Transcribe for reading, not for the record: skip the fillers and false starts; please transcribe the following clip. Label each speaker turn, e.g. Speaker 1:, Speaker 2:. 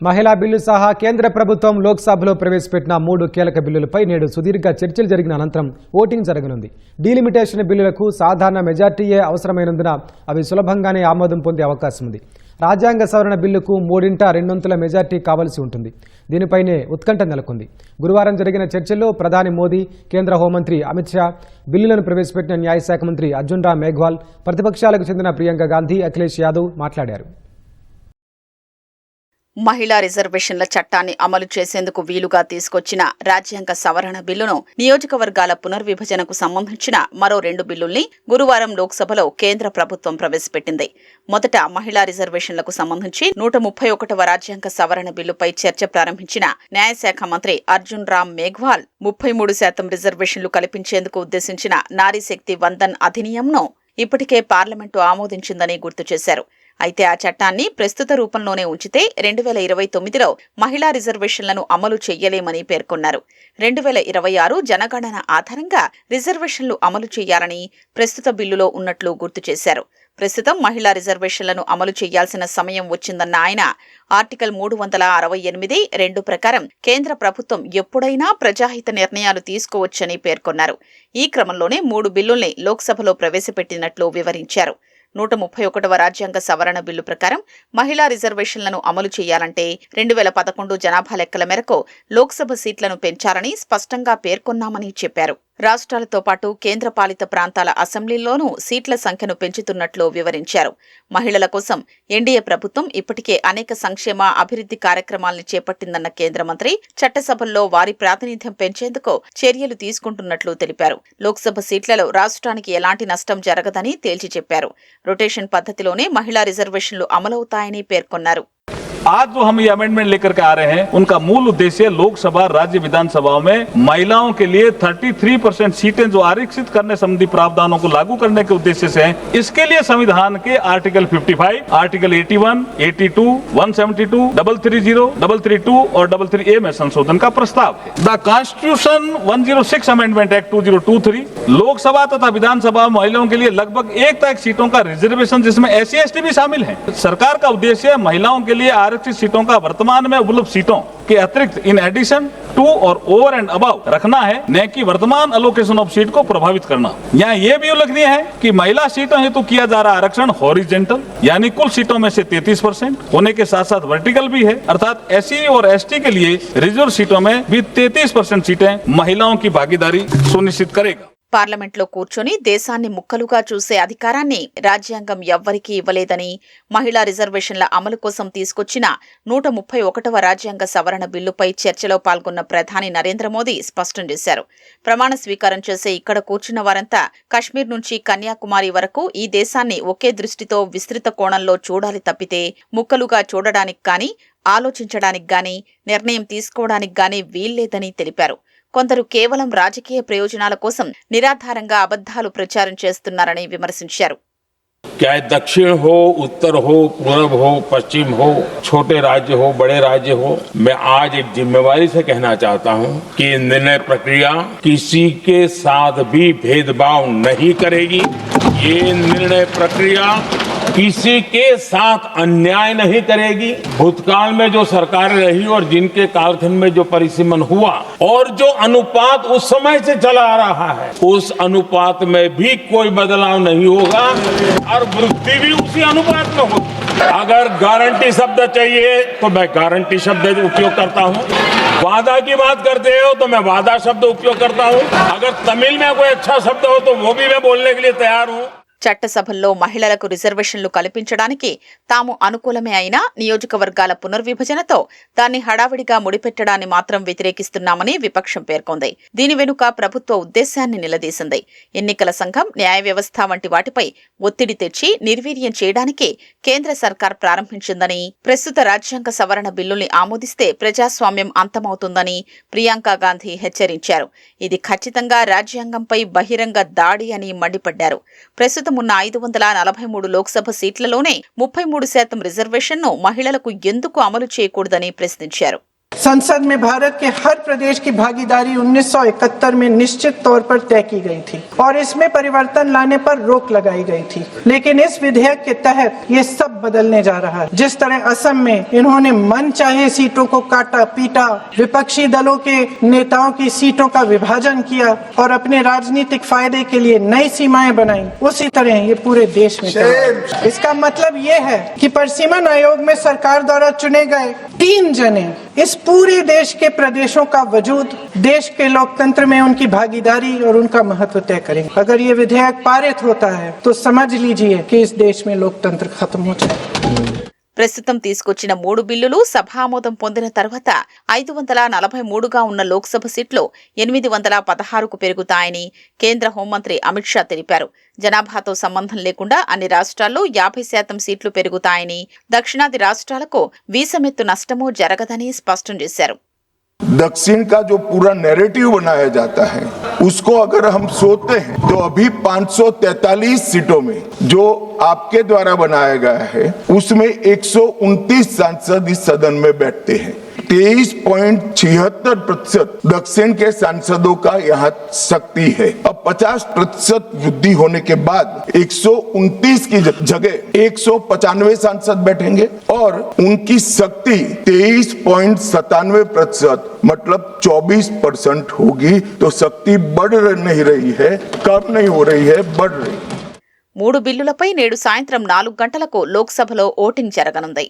Speaker 1: మహిళా బిల్లు సహా కేంద్ర ప్రభుత్వం లోక్సభలో ప్రవేశపెట్టిన 3 కీలక బిల్లులపై నేడు సుదీర్ఘ చర్చలు జరిగిన అనంతరం ఓటింగ్ జరగనుంది. డీలిమిటేషన్ బిల్లులకు సాధారణ మెజార్టీయే అవసరమైనందున అవి సులభంగానే ఆమోదం పొందే అవకాశం ఉంది. రాజ్యాంగ సవరణ బిల్లుకు 3/2 మెజార్టీ కావాల్సి ఉంటుంది. దీనిపైనే ఉత్కంఠ నెలకొంది. గురువారం జరిగిన చర్చల్లో ప్రధాని మోదీ, కేంద్ర హోంమంత్రి అమిత్ షా, బిల్లులను ప్రవేశపెట్టిన న్యాయశాఖ మంత్రి అర్జున్ రామ్ మేఘ్వాల్, ప్రతిపక్షాలకు చెందిన ప్రియాంక గాంధీ, అఖిలేష్ యాదవ్ మాట్లాడారు.
Speaker 2: మహిళా రిజర్వేషన్ల చట్టాన్ని అమలు చేసేందుకు వీలుగా తీసుకొచ్చిన రాజ్యాంగ సవరణ బిల్లును, నియోజకవర్గాల పునర్విభజనకు సంబంధించిన మరో 2 బిల్లుల్ని గురువారం లోక్సభలో కేంద్ర ప్రభుత్వం ప్రవేశపెట్టింది. మొదట మహిళా రిజర్వేషన్లకు సంబంధించి 131వ రాజ్యాంగ సవరణ బిల్లుపై చర్చ ప్రారంభించిన న్యాయశాఖ మంత్రి అర్జున్ రామ్ మేఘ్వాల్ 33% రిజర్వేషన్లు కల్పించేందుకు ఉద్దేశించిన నారీశక్తి వందన్ అధినియంను ఇప్పటికే పార్లమెంటు ఆమోదించిందని గుర్తు చేశారు. అయితే ఆ చట్టాన్ని ప్రస్తుత రూపంలోనే ఉంచితే 2029లో మహిళా రిజర్వేషన్లను అమలు చెయ్యలేమని పేర్కొన్నారు. 2026 జనగణన ఆధారంగా రిజర్వేషన్లు అమలు చేయాలని ప్రస్తుత బిల్లులో ఉన్నట్లు గుర్తు చేశారు. ప్రస్తుతం మహిళా రిజర్వేషన్లను అమలు చేయాల్సిన సమయం వచ్చిందన్న ఆయన ఆర్టికల్ 368(2) ప్రకారం కేంద్ర ప్రభుత్వం ఎప్పుడైనా ప్రజాహిత నిర్ణయాలు తీసుకోవచ్చని పేర్కొన్నారు. ఈ క్రమంలోనే 3 బిల్లుల్ని లోక్సభలో ప్రవేశపెట్టినట్లు వివరించారు. 131వ రాజ్యాంగ సవరణ బిల్లు ప్రకారం మహిళా రిజర్వేషన్లను అమలు చేయాలంటే 2011 జనాభా లెక్కల మేరకు లోక్సభ సీట్లను పెంచాలని స్పష్టంగా పేర్కొన్నామని చెప్పారు. రాష్ట్రాలతో పాటు కేంద్రపాలిత ప్రాంతాల అసెంబ్లీల్లోనూ సీట్ల సంఖ్యను పెంచుతున్నట్లు వివరించారు. మహిళల కోసం ఎన్డీఏ ప్రభుత్వం ఇప్పటికే అనేక సంక్షేమ, అభివృద్ధి కార్యక్రమాలను చేపట్టిందన్న కేంద్ర మంత్రి చట్టసభల్లో వారి ప్రాతినిధ్యం పెంచేందుకు చర్యలు తీసుకుంటున్నట్లు తెలిపారు. లోక్సభ సీట్లలో రాష్ట్రానికి ఎలాంటి నష్టం జరగదని తేల్చి చెప్పారు. రొటేషన్ పద్ధతిలోనే మహిళా రిజర్వేషన్లు అమలవుతాయని పేర్కొన్నారు.
Speaker 3: आज जो हम ये अमेंडमेंट लेकर के आ रहे हैं, उनका मूल उद्देश्य लोकसभा, राज्य विधानसभाओं में महिलाओं के लिए 33% सीटें जो आरक्षित करने संबंधी प्रावधानों को लागू करने के उद्देश्य से हैं। इसके लिए संविधान के आर्टिकल 55, आर्टिकल 81, 82, 172, 330, 332 और 333A में संशोधन का प्रस्ताव है। The constitution 106 amendment act 2023 Lok Sabha तथा विधानसभा महिलाओं के लिए लगभग 1 सीटों का रिजर्वेशन, जिसमें SC ST भी शामिल है। सरकार का उद्देश्य महिलाओं के लिए आरक्षित सीटों का वर्तमान में उपलब्ध सीटों के अतिरिक्त इन एडिशन टू और ओवर एंड अबव रखना है, न कि वर्तमान अलोकेशन ऑफ सीट को प्रभावित करना। यहाँ ये भी उल्लेखनीय है कि महिला सीटों हेतु किया जा रहा आरक्षण हॉरिजेंटल यानी कुल सीटों में से 33% होने के साथ साथ वर्टिकल भी है, अर्थात SC और ST के लिए रिजर्व सीटों में भी 33% सीटें महिलाओं की भागीदारी सुनिश्चित करेगा.
Speaker 2: పార్లమెంట్లో కూర్చొని దేశాన్ని ముక్కలుగా చూసే అధికారాన్ని రాజ్యాంగం ఎవ్వరికీ ఇవ్వలేదని, మహిళా రిజర్వేషన్ల అమలు కోసం తీసుకొచ్చిన 131వ రాజ్యాంగ సవరణ బిల్లుపై చర్చలో పాల్గొన్న ప్రధాని నరేంద్ర మోదీ స్పష్టం చేశారు. ప్రమాణ స్వీకారం చేసే ఇక్కడ కూర్చున్న వారంతా కశ్మీర్ నుంచి కన్యాకుమారి వరకు ఈ దేశాన్ని ఒకే దృష్టితో విస్తృత కోణంలో చూడాలి తప్పితే ముక్కలుగా చూడడానికి గాని, ఆలోచించడానికి గాని, నిర్ణయం తీసుకోవడానికి గాని వీల్లేదని తెలిపారు. కొందరు కేవలం రాజకీయ ప్రయోజనాల కోసం నిరాధారంగా అబద్ధాలు ప్రచారం చేస్తున్నారని విమర్శించారు.
Speaker 4: चाहे दक्षिण हो, उत्तर हो, पूर्व हो, पश्चिम हो, छोटे राज्य हो, बड़े राज्य हो, मैं आज एक जिम्मेवारी से कहना चाहता हूं कि निर्णय प्रक्रिया किसी के साथ भी भेदभाव नहीं करेगी। ये निर्णय प्रक्रिया किसी के साथ अन्याय नहीं करेगी। भूतकाल में जो सरकारें रही और जिनके कालखंड में जो परिसीमन हुआ और जो अनुपात उस समय से चला आ रहा है, उस अनुपात में भी कोई बदलाव नहीं होगा और वृद्धि भी उसी अनुपात में होगी। अगर गारंटी शब्द चाहिए तो मैं गारंटी शब्द उपयोग करता हूँ। वादा की बात करते हो तो मैं वादा शब्द उपयोग करता हूँ। अगर तमिल में कोई अच्छा शब्द हो तो वो भी मैं बोलने के लिए तैयार हूँ।
Speaker 2: చట్టసభల్లో మహిళలకు రిజర్వేషన్లు కల్పించడానికి తాము అనుకూలమే అయినా నియోజకవర్గాల పునర్విభజనతో దాన్ని హడావిడిగా ముడిపెట్టడాన్ని మాత్రం వ్యతిరేకిస్తున్నామని విపక్షం పేర్కొంది. దీని వెనుక ప్రభుత్వ ఉద్దేశాన్ని నిలదీసింది. ఎన్నికల సంఘం, న్యాయ వ్యవస్థ వంటి వాటిపై ఒత్తిడి తెచ్చి నిర్వీర్యం చేయడానికి కేంద్ర సర్కార్ ప్రారంభించిందని, ప్రస్తుత రాజ్యాంగ సవరణ బిల్లుల్ని ఆమోదిస్తే ప్రజాస్వామ్యం అంతమవుతుందని ప్రియాంక గాంధీ హెచ్చరించారు. ఇది ఖచ్చితంగా రాజ్యాంగంపై బహిరంగ దాడి అని మండిపడ్డారు. ప్రస్తుతం ఉన్న 543 లోక్సభ సీట్లలోనే 33% రిజర్వేషన్ను మహిళలకు ఎందుకు అమలు చేయకూడదని ప్రశ్నించారు.
Speaker 5: संसद में भारत के हर प्रदेश की भागीदारी 1971 में निश्चित तौर पर तय की गई थी और इसमें परिवर्तन लाने पर रोक लगाई गई थी। लेकिन इस विधेयक के तहत ये सब बदलने जा रहा है। जिस तरह असम में इन्होंने मन चाहे सीटों को काटा पीटा, विपक्षी दलों के नेताओं की सीटों का विभाजन किया और अपने राजनीतिक फायदे के लिए नई सीमाएं बनाई, उसी तरह ये पूरे देश में चला। इसका मतलब ये है कि परिसीमन आयोग में सरकार द्वारा चुने गए 3 जने इस पूरे देश के प्रदेशों का वजूद, देश के लोकतंत्र में उनकी भागीदारी और उनका महत्व तय करेंगे। अगर ये विधेयक पारित होता है तो समझ लीजिए कि इस देश में लोकतंत्र खत्म हो जाएगा।
Speaker 2: ప్రస్తుతం తీసుకొచ్చిన 3 బిల్లులు సభామోదం పొందిన తర్వాత 543గా ఉన్న లోక్సభ సీట్లు 816కు పెరుగుతాయని కేంద్ర హోంమంత్రి అమిత్ షా తెలిపారు. జనాభాతో సంబంధం లేకుండా అన్ని రాష్ట్రాల్లో 50% సీట్లు పెరుగుతాయని, దక్షిణాది రాష్ట్రాలకు వీసమెత్తు నష్టమూ జరగదని స్పష్టం చేశారు.
Speaker 6: दक्षिण का जो पूरा नैरेटिव बनाया जाता है उसको अगर हम सोचते हैं तो अभी 543 सीटों में जो आपके द्वारा बनाया गया है उसमें 129 सांसद इस सदन में बैठते हैं। 23.76% दक्षिण के सांसदों का यहाँ शक्ति है। अब 50% वृद्धि होने के बाद 129 की जगह 195 सांसद बैठेंगे और उनकी शक्ति 23.97% मतलब 24% होगी। तो शक्ति बढ़ नहीं रही है, कम नहीं हो रही है, बढ़ रही है।
Speaker 2: 3 బిల్లులపై నేడు సాయంత్రం 4 గంటలకు లోక్సభలో ఓటింగ్ జరగనుంది.